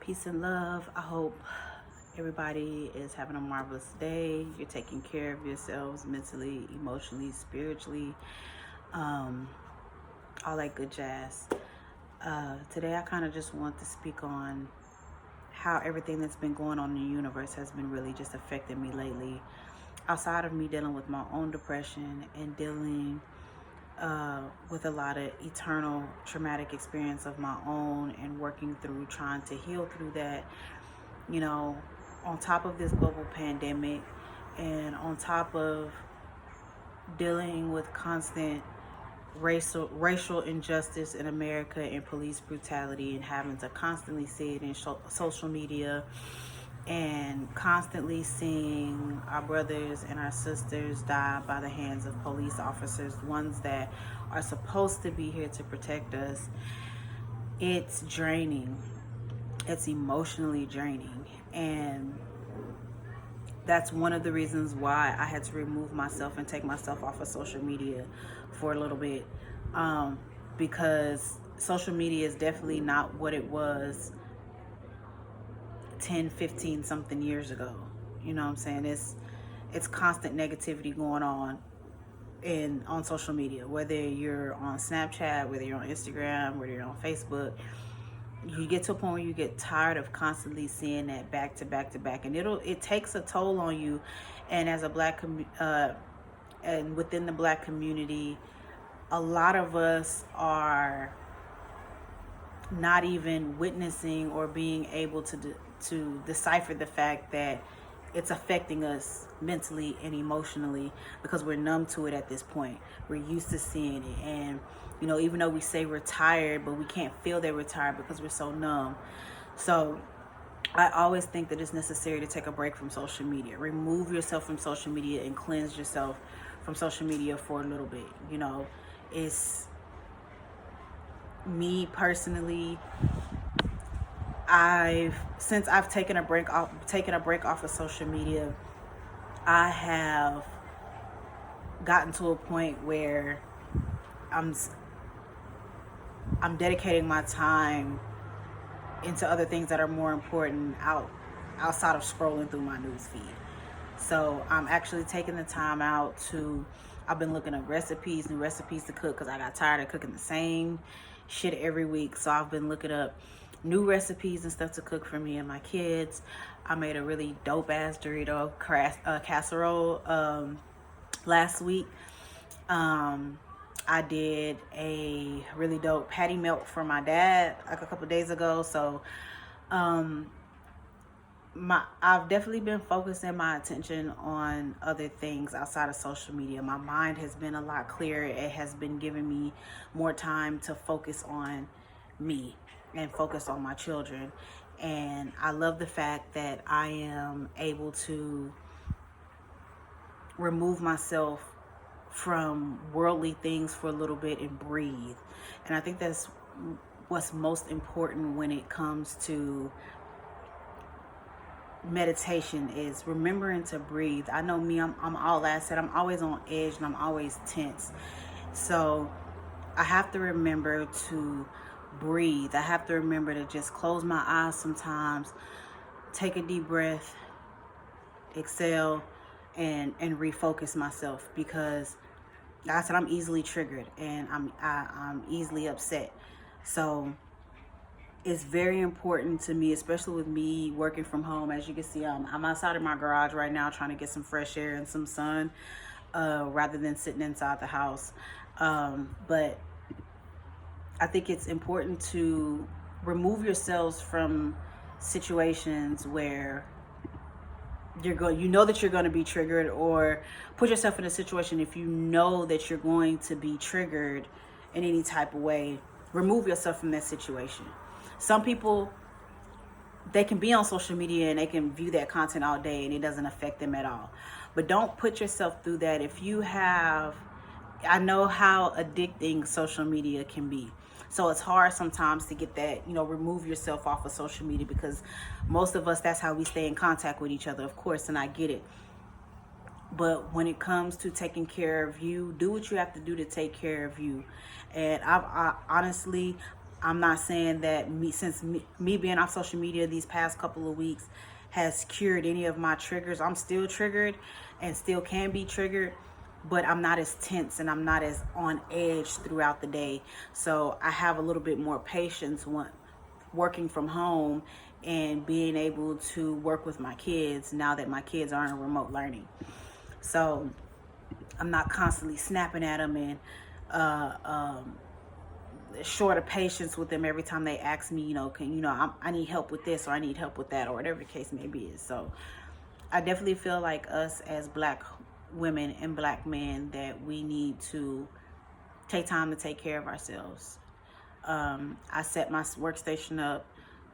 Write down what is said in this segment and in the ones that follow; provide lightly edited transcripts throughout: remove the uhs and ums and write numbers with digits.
Peace and love. I hope everybody is having a marvelous day. You're taking care of yourselves mentally, emotionally, spiritually, um, all that good jazz. Today, I kind of just want to speak on how everything that's been going on in the universe has been really just affecting me lately. Outside of me dealing with my own depression and dealing with a lot of eternal traumatic experience of my own and working through trying to heal through that, you know, on top of this global pandemic and on top of dealing with constant racial injustice in America and police brutality and having to constantly see it in social media and constantly seeing our brothers and our sisters die by the hands of police officers, ones that are supposed to be here to protect us. It's draining. It's emotionally draining. And that's one of the reasons why I had to remove myself and take myself off of social media for a little bit. Um, because social media is definitely not what it was 10, 15 something years ago. You know what I'm saying? It's constant negativity going on on social media, whether you're on Snapchat, whether you're on Instagram, whether you're on Facebook. You get to a point where you get tired of constantly seeing that back to back to back, and it takes a toll on you. And as a and within the black community, a lot of us are not even witnessing or being able to decipher the fact that it's affecting us mentally and emotionally because we're numb to it at this point. We're used to seeing it, and even though we say we're tired, but we can't feel that we're tired because we're so numb. So I always think that it's necessary to take a break from social media. Remove yourself from social media and cleanse yourself from social media for a little bit. It's me personally. Since I've taken a break off of social media, I have gotten to a point where I'm dedicating my time into other things that are more important outside of scrolling through my news feed. So I'm actually taking the time out to. I've been looking up new recipes to cook because I got tired of cooking the same shit every week. So I've been looking up new recipes and stuff to cook for me and my kids. I made a really dope ass Dorito casserole last week. I did a really dope patty melt for my dad like a couple days ago. So I've definitely been focusing my attention on other things outside of social media. My mind has been a lot clearer. It has been giving me more time to focus on me and focus on my children. And I love the fact that I am able to remove myself from worldly things for a little bit and breathe. And I think that's what's most important when it comes to meditation, is remembering to breathe. I know me, I'm all that said. I'm always on edge and I'm always tense. So I have to remember to breathe. I have to remember to just close my eyes sometimes, take a deep breath, exhale, and refocus myself, because like I said, I'm easily triggered and I'm easily upset. So it's very important to me, especially with me working from home. As you can see, I'm outside of my garage right now trying to get some fresh air and some sun, rather than sitting inside the house. But I think it's important to remove yourselves from situations where you know that you're going to be triggered, or put yourself in a situation if you know that you're going to be triggered in any type of way. Remove yourself from that situation. Some people, they can be on social media and they can view that content all day and it doesn't affect them at all. But don't put yourself through that. I know how addicting social media can be. So it's hard sometimes to get that, remove yourself off of social media, because most of us, that's how we stay in contact with each other, of course, and I get it. But when it comes to taking care of you, do what you have to do to take care of you. And I honestly, I'm not saying that me being off social media these past couple of weeks has cured any of my triggers. I'm still triggered and still can be triggered, but I'm not as tense and I'm not as on edge throughout the day. So I have a little bit more patience when working from home and being able to work with my kids now that my kids are in remote learning. So I'm not constantly snapping at them and short of patience with them every time they ask me, I need help with this or I need help with that or whatever the case may be. So I definitely feel like us as Black women and Black men that we need to take time to take care of ourselves. I set my workstation up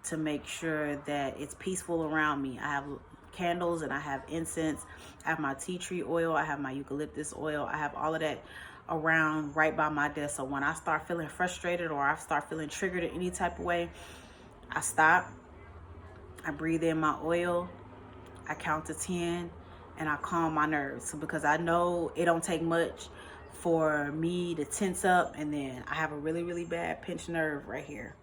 to make sure that it's peaceful around me. I have candles and I have incense. I have my tea tree oil. I have my eucalyptus oil. I have all of that around right by my desk. So when I start feeling frustrated or I start feeling triggered in any type of way, I stop. I breathe in my oil. I count to 10 and I calm my nerves. So because I know it don't take much for me to tense up, and then I have a really, really bad pinched nerve right here.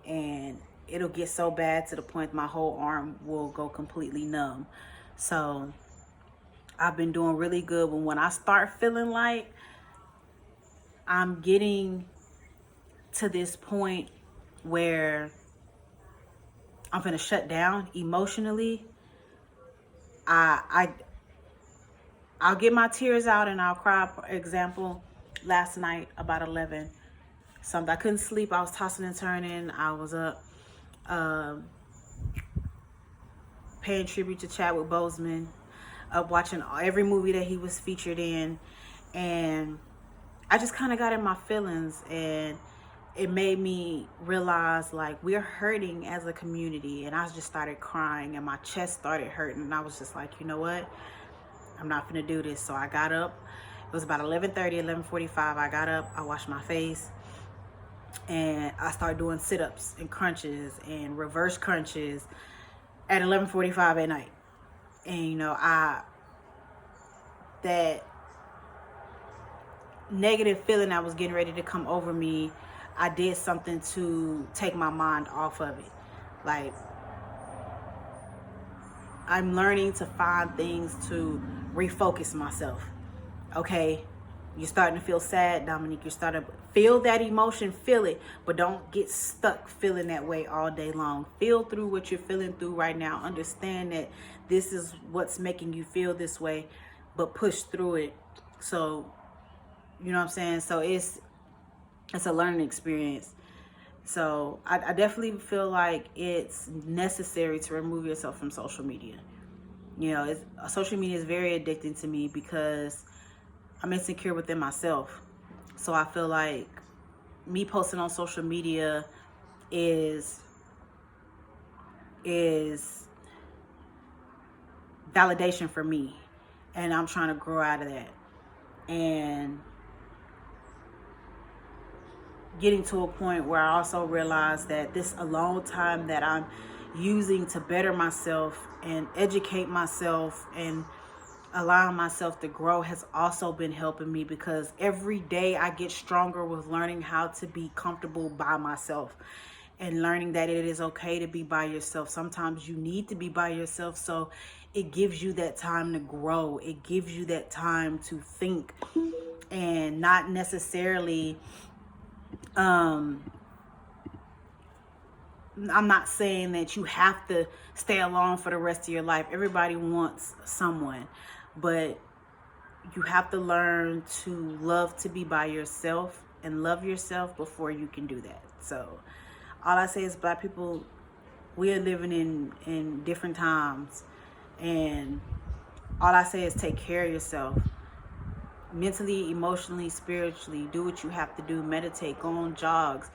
And it'll get so bad to the point my whole arm will go completely numb. So I've been doing really good. But when I start feeling like I'm getting to this point where I'm gonna shut down emotionally, I'll get my tears out and I'll cry. For example, last night about 11, something I couldn't sleep. I was tossing and turning. I was up paying tribute to Chadwick Boseman, up watching every movie that he was featured in, and I just kind of got in my feelings, and it made me realize like we're hurting as a community. And I just started crying and my chest started hurting, and I was just like, you know what, I'm not gonna do this. So I got up. It was about 11:30, 11:45. I got up, I washed my face, and I started doing sit-ups and crunches and reverse crunches at 11:45 at night. And that negative feeling that was getting ready to come over me, I did something to take my mind off of it. Like, I'm learning to find things to refocus myself. Okay, you're starting to feel sad, Dominique. You're starting to feel that emotion, feel it, but don't get stuck feeling that way all day long. Feel through what you're feeling through right now. Understand that this is what's making you feel this way, but push through it. So, you know what I'm saying? So it's a learning experience. So I definitely feel like it's necessary to remove yourself from social media. Social media is very addicting to me because I'm insecure within myself. So I feel like me posting on social media is validation for me, and I'm trying to grow out of that. And getting to a point where I also realize that this alone time that I'm using to better myself and educate myself and allowing myself to grow has also been helping me, because every day I get stronger with learning how to be comfortable by myself and learning that it is okay to be by yourself. Sometimes you need to be by yourself, so it gives you that time to grow. It gives you that time to think and not necessarily I'm not saying that you have to stay alone for the rest of your life. Everybody wants someone, but you have to learn to love to be by yourself and love yourself before you can do that. So all I say is, Black people, we are living in different times, and all I say is take care of yourself. Mentally, emotionally, spiritually, do what you have to do. Meditate, go on jogs.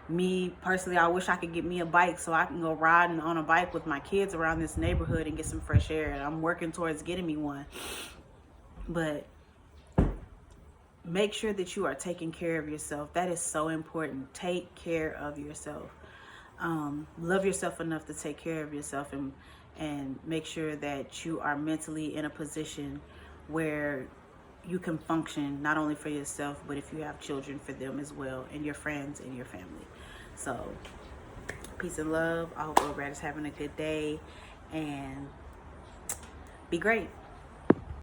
Me personally, I wish I could get me a bike so I can go riding on a bike with my kids around this neighborhood and get some fresh air. And I'm working towards getting me one. But make sure that you are taking care of yourself. That is so important. Take care of yourself. Love yourself enough to take care of yourself, and make sure that you are mentally in a position where you can function not only for yourself, but if you have children, for them as well, and your friends and your family. So peace and love. I hope everybody's having a good day, and be great.